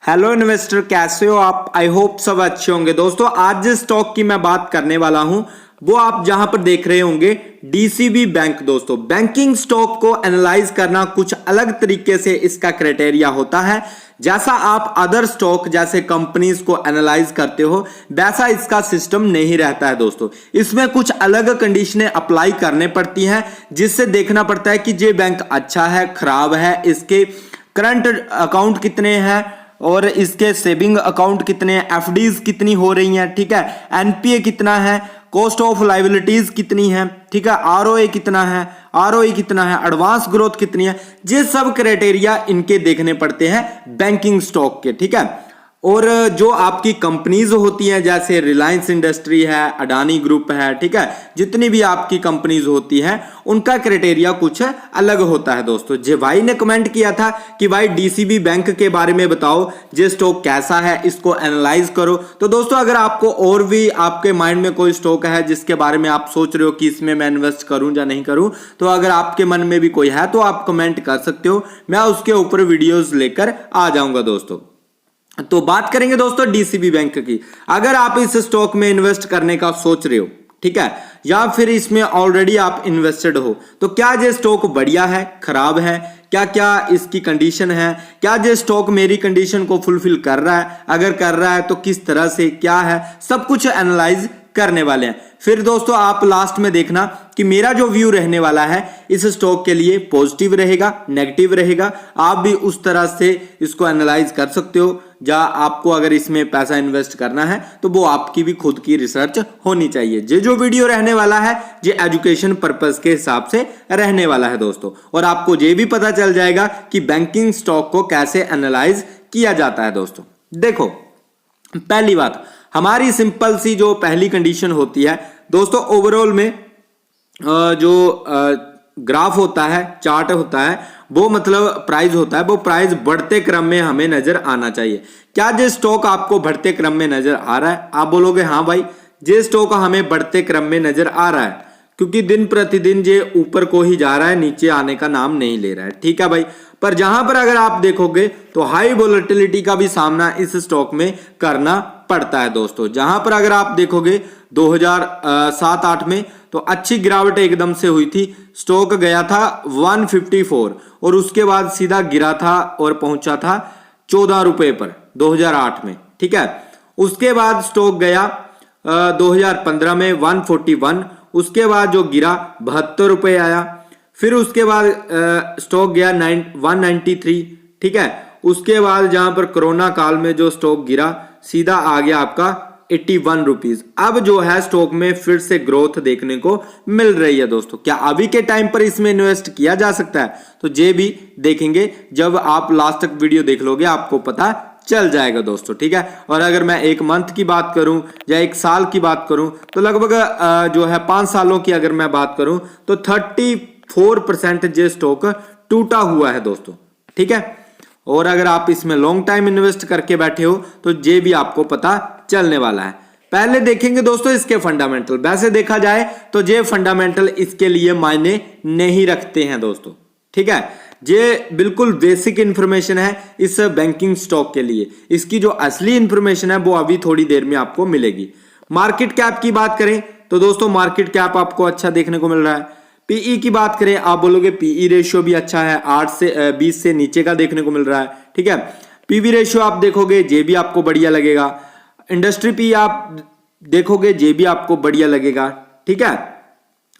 Hello investor, कैसे हो आप? आई होप सब अच्छे होंगे। दोस्तों, आज जिस स्टॉक की मैं बात करने वाला हूं वो आप जहां पर देख रहे होंगे डीसीबी बैंक। दोस्तों, बैंकिंग स्टॉक को एनालाइज करना कुछ अलग तरीके से इसका क्राइटेरिया होता है। जैसा आप अदर स्टॉक जैसे कंपनीज को एनालाइज करते हो वैसा इसका सिस्टम नहीं रहता है। दोस्तों, इसमें कुछ अलग कंडीशनें अप्लाई करने पड़ती हैं जिससे देखना पड़ता है कि ये बैंक अच्छा है, खराब है, इसके करंट अकाउंट कितने हैं और इसके सेविंग अकाउंट कितने हैं, एफडीज कितनी हो रही हैं, ठीक है, एनपीए कितना है, कॉस्ट ऑफ लाइबिलिटीज कितनी है, ठीक है, आरओए कितना है, आरओई कितना है, एडवांस ग्रोथ कितनी है। ये सब क्राइटेरिया इनके देखने पड़ते हैं बैंकिंग स्टॉक के, ठीक है। और जो आपकी कंपनीज होती हैं जैसे रिलायंस इंडस्ट्री है, अडानी ग्रुप है, ठीक है, जितनी भी आपकी कंपनीज होती हैं उनका क्राइटेरिया कुछ अलग होता है। दोस्तों, जे भाई ने कमेंट किया था कि भाई डीसीबी बैंक के बारे में बताओ, जे स्टॉक कैसा है, इसको एनालाइज करो। तो दोस्तों, अगर आपको और भी आपके माइंड में कोई स्टॉक है जिसके बारे में आप सोच रहे हो कि इसमें मैं इन्वेस्ट करूं या नहीं करूं, तो अगर आपके मन में भी कोई है तो आप कमेंट कर सकते हो, मैं उसके ऊपर वीडियोज लेकर आ जाऊंगा। दोस्तों, तो बात करेंगे दोस्तों डीसीबी बैंक की। अगर आप इस स्टॉक में इन्वेस्ट करने का सोच रहे हो, ठीक है, या फिर इसमें ऑलरेडी आप इन्वेस्टेड हो, तो क्या ये स्टॉक बढ़िया है, खराब है, क्या क्या इसकी कंडीशन है, क्या ये स्टॉक मेरी कंडीशन को फुलफिल कर रहा है, अगर कर रहा है तो किस तरह से, क्या है, सब कुछ एनालाइज करने वाले हैं। फिर दोस्तों, आप लास्ट में देखना कि मेरा जो व्यू रहने वाला है इस स्टॉक के लिए पॉजिटिव रहेगा, नेगेटिव रहेगा। आप भी उस तरह से इसको एनालाइज कर सकते हो। या आपको अगर इसमें पैसा इन्वेस्ट करना है तो वो आपकी भी खुद की रिसर्च होनी चाहिए। ये जो वीडियो रहने वाला है ये एजुकेशन पर्पस के हिसाब से रहने वाला है दोस्तों, और आपको ये भी पता चल जाएगा कि बैंकिंग स्टॉक को कैसे एनालाइज किया जाता है। दोस्तों देखो, पहली बात, हमारी सिंपल सी जो पहली कंडीशन होती है दोस्तों, ओवरऑल में जो ग्राफ होता है, चार्ट होता है, वो मतलब प्राइस होता है, वो प्राइस बढ़ते क्रम में हमें नजर आना चाहिए। क्या ये स्टॉक आपको बढ़ते क्रम में नजर आ रहा है? आप बोलोगे हाँ भाई, ये स्टॉक हमें बढ़ते क्रम में नजर आ रहा है, क्योंकि दिन प्रतिदिन ये ऊपर को ही जा रहा है, नीचे आने का नाम नहीं ले रहा है, ठीक है भाई। पर जहां पर अगर आप देखोगे तो हाई वोलेटिलिटी का भी सामना इस स्टॉक में करना पड़ता है। दोस्तों, जहां पर अगर आप देखोगे 2007-8 में तो अच्छी गिरावट एकदम से हुई थी, स्टॉक गया था 154 और उसके बाद सीधा गिरा था और पहुंचा था 14 रुपए पर 2008 में, ठीक है। उसके बाद स्टॉक गया 2015 में 141, उसके बाद जो गिरा 72 रुपए आया। फिर उसके बाद स्टॉक गया 193, ठीक है। उसके बाद जहां पर कोरोना काल में जो स्टॉक गिरा सीधा आ गया आपका 81 रुपीज। अब जो है स्टॉक में फिर से ग्रोथ देखने को मिल रही है। दोस्तों, क्या अभी के टाइम पर इसमें इन्वेस्ट किया जा सकता है? तो ये भी देखेंगे, जब आप लास्ट तक वीडियो देख लोगे आपको पता चल जाएगा दोस्तों, ठीक है। और अगर मैं एक मंथ की बात करूं या एक साल की बात करूं तो लगभग जो है 5 सालों की अगर मैं बात करूं तो 34% जो स्टॉक टूटा हुआ है दोस्तों, ठीक है। और अगर आप इसमें लॉन्ग टाइम इन्वेस्ट करके बैठे हो तो ये भी आपको पता चलने वाला है। पहले देखेंगे दोस्तों इसके फंडामेंटल। वैसे देखा जाए तो ये फंडामेंटल इसके लिए मायने नहीं रखते हैं दोस्तों, ठीक है। ये बिल्कुल बेसिक इंफॉर्मेशन है इस बैंकिंग स्टॉक के लिए। इसकी जो असली इंफॉर्मेशन है वो अभी थोड़ी देर में आपको मिलेगी। मार्केट कैप की बात करें तो दोस्तों, मार्केट कैप आपको अच्छा देखने को मिल रहा है। पीई की बात करें, आप बोलोगे पीई रेशियो भी अच्छा है, 8 से 20 से नीचे का देखने को मिल रहा है, ठीक है। पीवी रेशियो आप देखोगे ये भी आपको बढ़िया लगेगा। इंडस्ट्री पी आप देखोगे ये भी आपको बढ़िया लगेगा, ठीक है।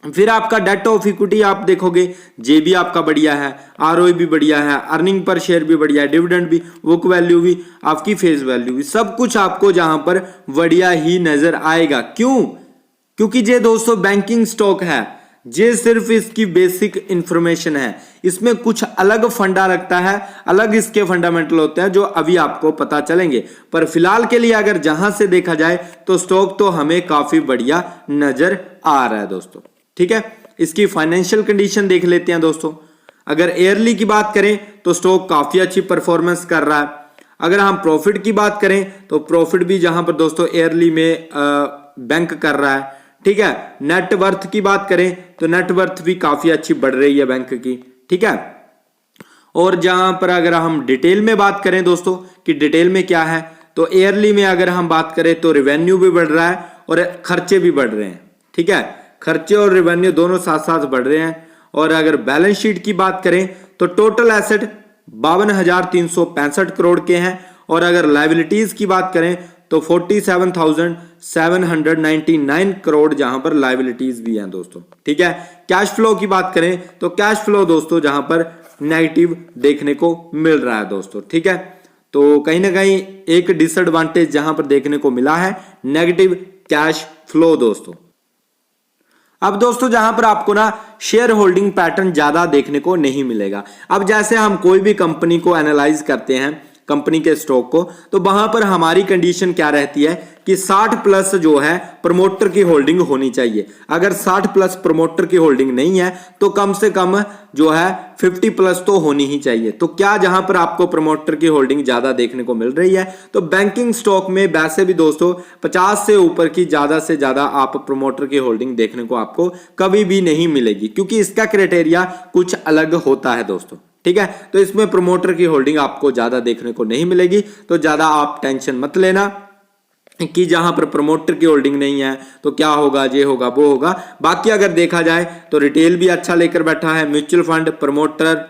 फिर आपका डेट ऑफ इक्विटी आप देखोगे ये भी आपका बढ़िया है, आरओई भी बढ़िया है, अर्निंग पर शेयर भी बढ़िया है, डिविडेंड भी, बुक वैल्यू भी, आपकी फेस वैल्यू भी, सब कुछ आपको जहां पर बढ़िया ही नजर आएगा। क्यों? क्योंकि ये दोस्तों बैंकिंग स्टॉक है, ये सिर्फ इसकी बेसिक इंफॉर्मेशन है, इसमें कुछ अलग फंडा रखता है, अलग इसके फंडामेंटल होते हैं जो अभी आपको पता चलेंगे। पर फिलहाल के लिए अगर जहां से देखा जाए तो स्टॉक तो हमें काफी बढ़िया नजर आ रहा है दोस्तों, ठीक है। इसकी फाइनेंशियल कंडीशन देख लेते हैं दोस्तों। अगर ईयरली की बात करें तो स्टॉक काफी अच्छी परफॉर्मेंस कर रहा है। अगर हम प्रॉफिट की बात करें तो प्रॉफिट भी जहां पर दोस्तों ईयरली में बैंक कर रहा है, ठीक है। नेट वर्थ की बात करें तो नेट वर्थ भी काफी अच्छी बढ़ रही है बैंक की, ठीक है। और जहां पर अगर हम डिटेल में बात करें दोस्तों कि डिटेल में क्या है, तो ईयरली में अगर हम बात करें तो रेवेन्यू भी बढ़ रहा है और खर्चे भी बढ़ रहे हैं। ठीक है, खर्चे और रेवेन्यू दोनों साथ साथ बढ़ रहे हैं। और अगर बैलेंस शीट की बात करें तो टोटल एसेट 52,365 करोड़ के हैं और अगर लायबिलिटीज की बात करें तो 47,799 करोड़ जहां पर लायबिलिटीज भी हैं दोस्तों। ठीक है, कैश फ्लो की बात करें तो कैश फ्लो दोस्तों जहां पर नेगेटिव देखने को मिल रहा है दोस्तों। ठीक है, तो कहीं ना कहीं एक डिसएडवांटेज जहां पर देखने को मिला है, नेगेटिव कैश फ्लो दोस्तों। अब दोस्तों जहां पर आपको ना शेयर होल्डिंग पैटर्न ज्यादा देखने को नहीं मिलेगा। अब जैसे हम कोई भी कंपनी को एनालाइज करते हैं, कंपनी के स्टॉक को, तो वहां पर हमारी कंडीशन क्या रहती है कि 60 प्लस जो है प्रमोटर की होल्डिंग होनी चाहिए। अगर 60 प्लस प्रमोटर की होल्डिंग नहीं है तो कम से कम जो है 50 प्लस तो होनी ही चाहिए। तो क्या जहां पर आपको प्रमोटर की होल्डिंग ज्यादा देखने को मिल रही है, तो बैंकिंग स्टॉक में वैसे भी दोस्तों 50 से ऊपर की ज्यादा से ज्यादा आप प्रमोटर की होल्डिंग देखने को आपको कभी भी नहीं मिलेगी, क्योंकि इसका क्राइटेरिया कुछ अलग होता है दोस्तों। ठीक है, तो इसमें प्रमोटर की होल्डिंग आपको ज्यादा देखने को नहीं मिलेगी। तो ज्यादा आप टेंशन मत लेना कि जहां पर प्रमोटर की होल्डिंग नहीं है तो क्या होगा, ये होगा वो होगा। बाकी अगर देखा जाए तो रिटेल भी अच्छा लेकर बैठा है, mutual fund, promoter,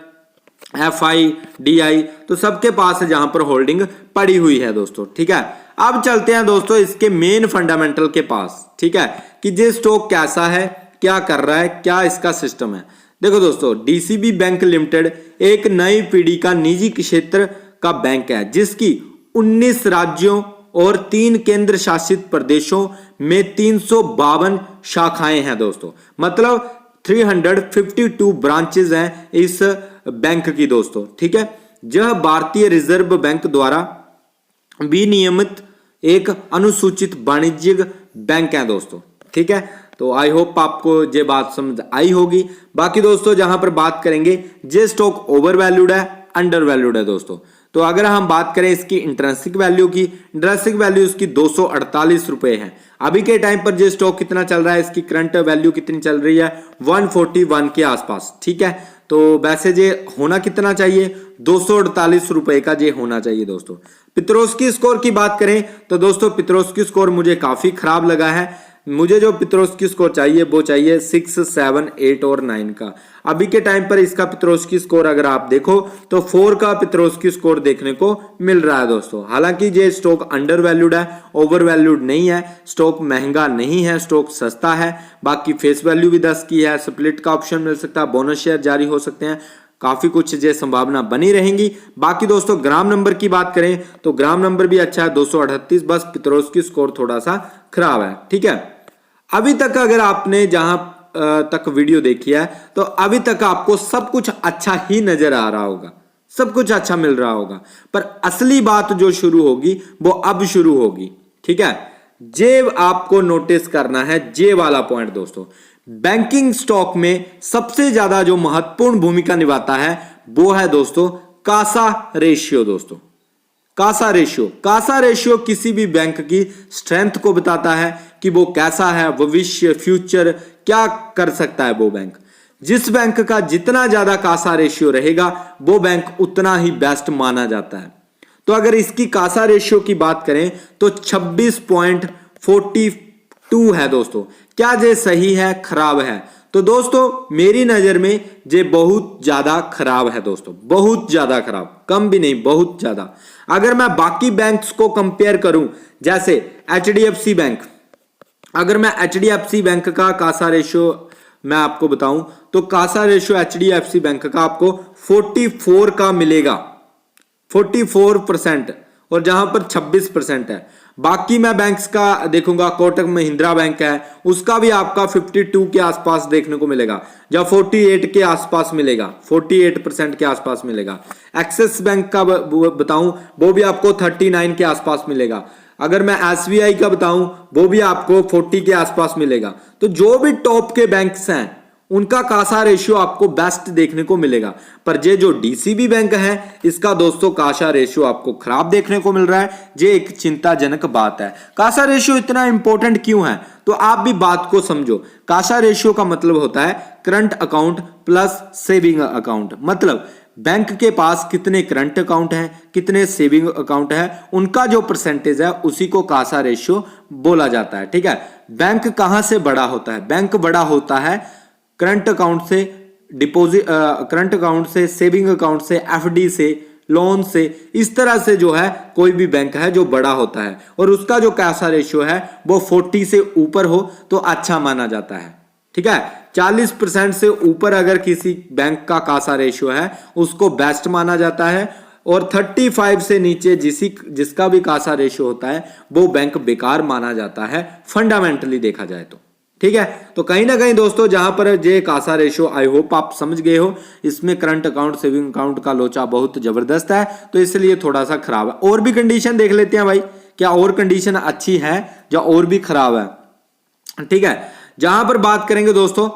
FI, DI, तो सबके पास जहां पर होल्डिंग पड़ी हुई है दोस्तों। ठीक है, अब चलते हैं दोस्तों इसके मेन फंडामेंटल के पास। ठीक है, कि ये स्टॉक कैसा है, क्या कर रहा है, क्या इसका सिस्टम है। देखो दोस्तों, डीसीबी बैंक लिमिटेड एक नई पीढ़ी का निजी क्षेत्र का बैंक है जिसकी 19 राज्यों और 3 केंद्र शासित प्रदेशों में 352 शाखाएं हैं दोस्तों। मतलब 352 ब्रांचेस हैं इस बैंक की दोस्तों। ठीक है, यह भारतीय रिजर्व बैंक द्वारा विनियमित एक अनुसूचित वाणिज्यिक बैंक है दोस्तों। ठीक है, तो आई होप आपको ये बात समझ आई होगी। बाकी दोस्तों जहां पर बात करेंगे, ये स्टॉक ओवर वैल्यूड है, अंडर वैल्यूड है दोस्तों। तो अगर हम बात करें इसकी इंट्रिंसिक वैल्यू की, इंट्रिंसिक वैल्यू इसकी 248 रुपए है। अभी के टाइम पर ये स्टॉक कितना चल रहा है, इसकी करंट वैल्यू कितनी चल रही है, 141 के आसपास। ठीक है, तो वैसे ये होना कितना चाहिए, 248 रुपए का ये होना चाहिए दोस्तों। पित्रोस्की स्कोर की बात करें तो दोस्तों पित्रोस्की स्कोर मुझे काफी खराब लगा है। मुझे जो पित्रोस्की स्कोर चाहिए वो चाहिए 6, 7, 8 और 9 का। अभी के टाइम पर इसका पित्रोस्की स्कोर अगर आप देखो तो 4 का पित्रोस्की स्कोर देखने को मिल रहा है दोस्तों। हालांकि ये स्टॉक अंडर वैल्यूड है, ओवर वैल्यूड नहीं है, स्टॉक महंगा नहीं है, स्टॉक सस्ता है। बाकी फेस वैल्यू भी 10 की है, स्प्लिट का ऑप्शन मिल सकता है, बोनस शेयर जारी हो सकते हैं, काफी कुछ ये संभावना बनी रहेंगी। बाकी दोस्तों ग्राम नंबर की बात करें तो ग्राम नंबर भी अच्छा है 238, बस पित्रोस्की स्कोर थोड़ा सा खराब है। ठीक है, अभी तक अगर आपने जहां तक वीडियो देखी है तो अभी तक आपको सब कुछ अच्छा ही नजर आ रहा होगा, सब कुछ अच्छा मिल रहा होगा, पर असली बात जो शुरू होगी वो अब शुरू होगी। ठीक है, जे आपको नोटिस करना है, जे वाला पॉइंट दोस्तों। बैंकिंग स्टॉक में सबसे ज्यादा जो महत्वपूर्ण भूमिका निभाता है वो है दोस्तों कासा रेशियो दोस्तों। कासा रेशियो, कासा रेशियो किसी भी बैंक की स्ट्रेंथ को बताता है कि वो कैसा है, भविष्य, फ्यूचर क्या कर सकता है वो बैंक। जिस बैंक का जितना ज्यादा कासा रेशियो रहेगा वो बैंक उतना ही बेस्ट माना जाता है। तो अगर इसकी कासा रेशियो की बात करें तो 26.42 है दोस्तों। क्या ये सही है, खराब है? तो दोस्तों मेरी नजर में ये बहुत ज्यादा खराब है दोस्तों, बहुत ज्यादा खराब, कम भी नहीं, बहुत ज्यादा। अगर मैं बाकी बैंक्स को कंपेयर करूं, जैसे एचडीएफसी बैंक, अगर मैं एचडीएफसी बैंक का कासा रेशियो मैं आपको बताऊं तो कासा रेशियो एचडीएफसी बैंक का आपको 44 का मिलेगा, 44%, और जहां पर 26% है। बाकी मैं बैंक्स का देखूंगा, कोटक महिंद्रा बैंक है, उसका भी आपका 52 के आसपास देखने को मिलेगा, या 48 के आसपास मिलेगा, 48% के आसपास मिलेगा। एक्सिस बैंक का बताऊं वो भी आपको 39 के आसपास मिलेगा। अगर मैं एसबीआई का बताऊं वो भी आपको 40 के आसपास मिलेगा। तो जो भी टॉप के बैंक्स हैं उनका कासा रेशियो आपको बेस्ट देखने को मिलेगा। पर ये जो डीसीबी बैंक है इसका दोस्तों कासा रेशियो आपको खराब देखने को मिल रहा है। ये एक चिंताजनक बात है। कासा रेशियो इतना इंपॉर्टेंट क्यों है, तो आप भी बात को समझो। कासा रेशियो का मतलब होता है current account plus saving account. मतलब बैंक के पास कितने करंट अकाउंट हैं, कितने सेविंग अकाउंट है, उनका जो परसेंटेज है उसी को कासा रेशियो बोला जाता है। ठीक है, बैंक कहां से बड़ा होता है? बैंक बड़ा होता है करंट अकाउंट से, डिपॉजिट करंट अकाउंट से, सेविंग अकाउंट से, एफडी से, लोन से, इस तरह से जो है कोई भी बैंक है जो बड़ा होता है और उसका जो कासा रेशियो है वो 40 से ऊपर हो तो अच्छा माना जाता है। ठीक है, 40% से ऊपर अगर किसी बैंक का कासा रेशियो है उसको बेस्ट माना जाता है और 35 से नीचे जिसका भी कासा रेशियो होता है वो बैंक बेकार माना जाता है, फंडामेंटली देखा जाए तो। ठीक है, तो कहीं ना कहीं दोस्तों जहां पर जे कासा रेशियो, आई होप आप समझ गए हो, इसमें करंट अकाउंट सेविंग अकाउंट का लोचा बहुत जबरदस्त है तो इसलिए थोड़ा सा खराब है। और भी कंडीशन देख लेते हैं भाई, क्या और कंडीशन अच्छी है या और भी खराब है। ठीक है, जहां पर बात करेंगे दोस्तों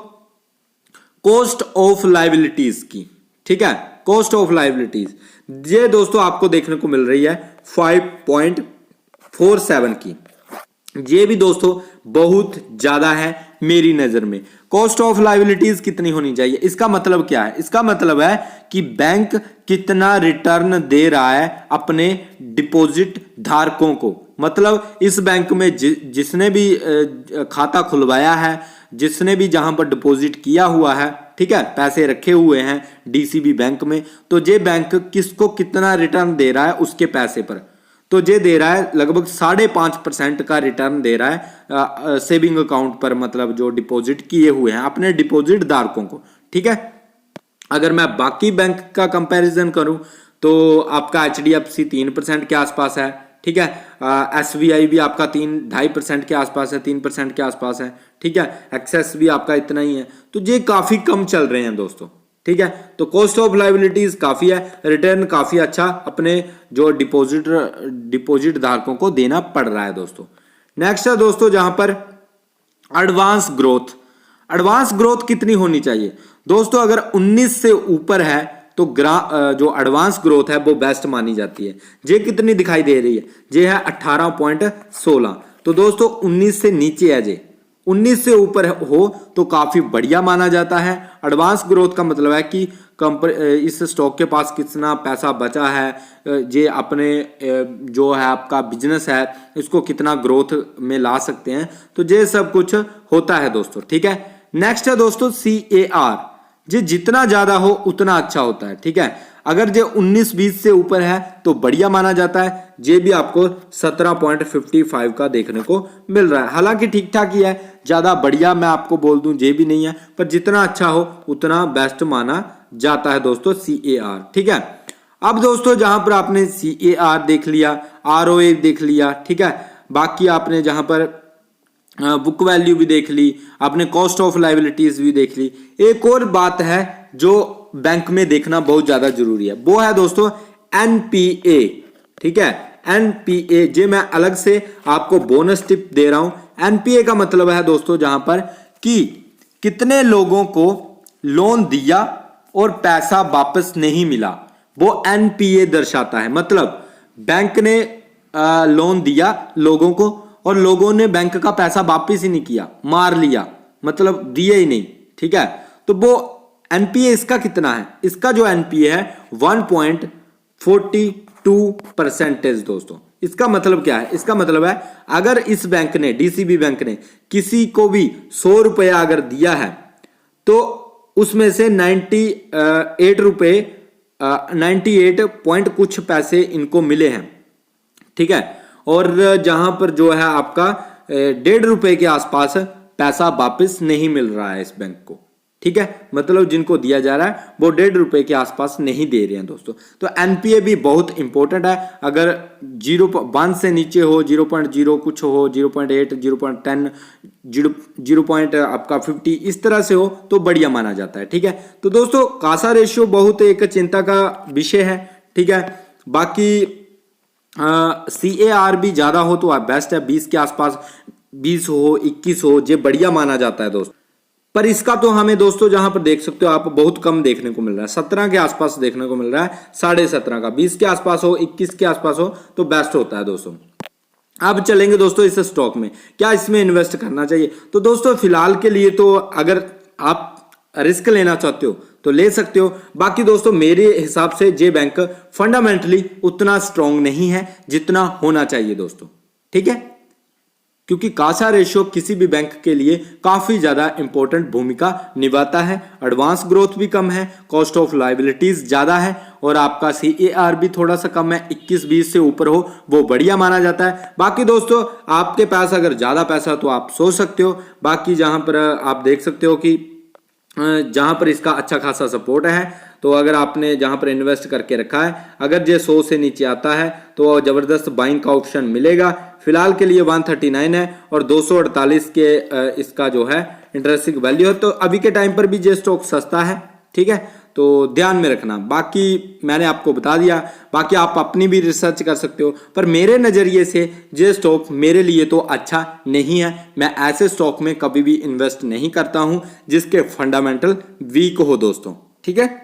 कॉस्ट ऑफ लायबिलिटीज की। ठीक है, कॉस्ट ऑफ लायबिलिटीज ये दोस्तों आपको देखने को मिल रही है 5.47 की। ये भी दोस्तों बहुत ज्यादा है मेरी नजर में। कॉस्ट ऑफ लायबिलिटीज कितनी होनी चाहिए? इसका मतलब क्या है? इसका मतलब है कि बैंक कितना रिटर्न दे रहा है अपने डिपॉजिट धारकों को। मतलब इस बैंक में जिसने भी खाता खुलवाया है, जिसने भी जहां पर डिपॉजिट किया हुआ है, ठीक है, पैसे रखे हुए हैं डीसीबी बैंक में, तो ये बैंक किसको कितना रिटर्न दे रहा है उसके पैसे पर, तो ये दे रहा है लगभग 5.5% का रिटर्न दे रहा है सेविंग अकाउंट पर, मतलब जो डिपॉजिट किए हुए हैं अपने डिपॉजिट धारकों को। ठीक है, अगर मैं बाकी बैंक का कंपैरिजन करूं तो आपका एचडीएफसी 3% के आसपास है। ठीक है, एसबीआई भी आपका 2.5% के आसपास है, 3% के आसपास है। ठीक है, एक्सेस भी आपका इतना ही है, तो ये काफी कम चल रहे हैं दोस्तों। ठीक है, तो कॉस्ट ऑफ लायबिलिटीज काफी है, रिटर्न काफी अच्छा अपने जो डिपॉजिट धारकों को देना पड़ रहा है दोस्तों। नेक्स्ट है दोस्तों जहां पर एडवांस ग्रोथ। एडवांस ग्रोथ कितनी होनी चाहिए दोस्तों? अगर 19 से ऊपर है तो जो एडवांस ग्रोथ है वो बेस्ट मानी जाती है। ये कितनी दिखाई दे रही है? ये है 18.16। तो दोस्तों 19 से नीचे है, जे 19 से ऊपर हो तो काफी बढ़िया माना जाता है। एडवांस ग्रोथ का मतलब है कि इस स्टॉक के पास कितना पैसा बचा है, ये अपने जो है आपका बिजनेस है इसको कितना ग्रोथ में ला सकते हैं, तो ये सब कुछ होता है दोस्तों। ठीक है, नेक्स्ट है दोस्तों CAR। ये जितना ज्यादा हो उतना अच्छा होता है। ठीक है, अगर ये 19-20 से ऊपर है तो बढ़िया माना जाता है। ये भी आपको 17.55 का देखने को मिल रहा है, हालांकि ठीक ठाक ही है, ज्यादा बढ़िया मैं आपको बोल दूं ये भी नहीं है, पर जितना अच्छा हो उतना बेस्ट माना जाता है दोस्तों CAR। ठीक है, अब दोस्तों जहां पर आपने CAR देख लिया, ROA देख लिया, ठीक है, बाकी आपने जहां पर बुक वैल्यू भी देख ली, आपने कॉस्ट ऑफ लायबिलिटीज भी देख ली। एक और बात है जो बैंक में देखना बहुत ज्यादा जरूरी है, वो है दोस्तों NPA। ठीक है, NPA जे मैं अलग से आपको बोनस टिप दे रहा हूं। NPA का मतलब है दोस्तों जहां पर कि कितने लोगों को लोन दिया और पैसा वापस नहीं मिला, वो NPA दर्शाता है। मतलब बैंक ने लोन दिया लोगों को और लोगों ने बैंक का पैसा वापस ही नहीं किया, मार लिया, मतलब दिए ही नहीं। ठीक है, तो वो NPA इसका कितना है? इसका जो NPA है 1.42% दोस्तों। इसका मतलब क्या है? इसका मतलब है अगर इस बैंक ने, डीसीबी बैंक ने किसी को भी 100 रुपया अगर दिया है तो उसमें से 98 रुपए 98 पॉइंट कुछ पैसे इनको मिले हैं। ठीक है, और जहां पर जो है आपका 1.5 रुपए के आसपास पैसा वापस नहीं मिल रहा है इस बैंक को। ठीक है, मतलब जिनको दिया जा रहा है वो 1.5 रुपए के आसपास नहीं दे रहे हैं दोस्तों। तो NPA भी बहुत इंपॉर्टेंट है। अगर 0.1 से नीचे हो, 0.0 कुछ हो, 0.8, 0.10, 0. आपका 50 इस तरह से हो तो बढ़िया माना जाता है। ठीक है, तो दोस्तों कासा रेशियो बहुत एक चिंता का विषय है। ठीक है, बाकी CAR भी ज्यादा हो तो बेस्ट है, 20 के आसपास, 20 हो, 21 हो, ये बढ़िया माना जाता है दोस्तों। पर इसका तो हमें दोस्तों जहां पर देख सकते हो आप बहुत कम देखने को मिल रहा है, 17 के आसपास देखने को मिल रहा है, 17.5 का। 20 के आसपास हो, 21 के आसपास हो तो बेस्ट होता है दोस्तों। अब चलेंगे दोस्तों इस स्टॉक में, क्या इसमें इन्वेस्ट करना चाहिए? तो दोस्तों फिलहाल के लिए तो अगर आप रिस्क लेना चाहते हो तो ले सकते हो। बाकी दोस्तों मेरे हिसाब से जे बैंक फंडामेंटली उतना स्ट्रांग नहीं है जितना होना चाहिए दोस्तों, ठीक है, क्योंकि कासा रेशियो किसी भी बैंक के लिए काफी ज्यादा इंपॉर्टेंट भूमिका निभाता है। एडवांस ग्रोथ भी कम है, कॉस्ट ऑफ लायबिलिटीज ज्यादा है और आपका CAR भी थोड़ा सा कम है, 21-20 से ऊपर हो वो बढ़िया माना जाता है। बाकी दोस्तों आपके पास अगर ज्यादा पैसा तो आप सोच सकते हो। बाकी जहां पर आप देख सकते हो कि जहां पर इसका अच्छा खासा सपोर्ट है, तो अगर आपने जहां पर इन्वेस्ट करके रखा है, अगर ये 100 से नीचे आता है तो जबरदस्त बाइंग का ऑप्शन मिलेगा। फिलहाल के लिए 139 है और 248 के इसका जो है इंटरेस्टिंग वैल्यू है, तो अभी के टाइम पर भी ये स्टॉक सस्ता है, ठीक है, तो ध्यान में रखना। बाकी मैंने आपको बता दिया, बाकी आप अपनी भी रिसर्च कर सकते हो, पर मेरे नजरिए से ये स्टॉक मेरे लिए तो अच्छा नहीं है। मैं ऐसे स्टॉक में कभी भी इन्वेस्ट नहीं करता हूं जिसके फंडामेंटल वीक हो दोस्तों, ठीक है।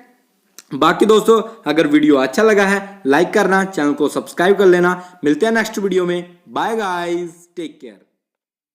बाकी दोस्तों अगर वीडियो अच्छा लगा है लाइक करना, चैनल को सब्सक्राइब कर लेना। मिलते हैं नेक्स्ट वीडियो में। Bye guys, take care.